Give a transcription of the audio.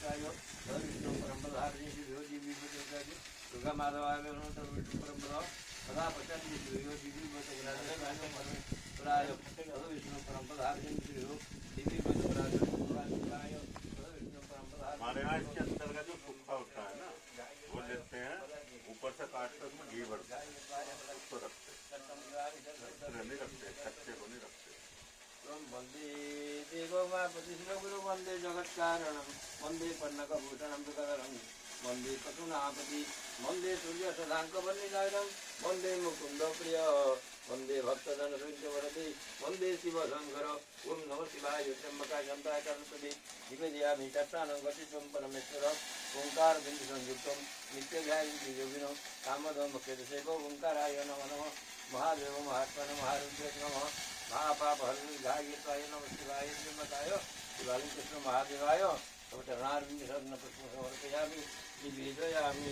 शंकराय विष्णु परम्पराधि शिवयोगी दुर्गा माधवाय विष्णु परम्परा सदा पचन्ति शिवयोगी परमेश्वराय विष्णु परम्पराधि शिवयोगी हमारे यहाँ इसके अंदर का जो सूखा होता है ना वो लेते हैं, ऊपर से काट कर उसमें घी भरते हैं, उसको रखते हैं, नहीं रखते, कच्चे को नहीं रखते। वंदे देवोमापति गुरु वंदे जगत कारणम वंदे पन्नकभूषणम विकरम वंदे पशुनापति वंदे सूर्य सदांक वन्यजागरम वंदे मुकुंद प्रिय वंदे भक्तजन वरदे वंदे शिव शंकर ओम नमः शिवाय त्र्यंबकाय शंताय कर्तवे निवेदयामि तत्तानं गतित्वं परमेश्वर ओंकार बिंदु संयुक्तम नित्यध्यायन्ति योगिनो कामदं मुख्यदशेको ओंकाराय नमः नमः महादेव महात्मन महारुद्र नमः महापापहरणाय नमः शिवाय त्र्यंबकाय शिवालिंग कृष्ण महादेवाय तव चरणारविंद शरण पुष्प समर्पयामि निवेदयामि।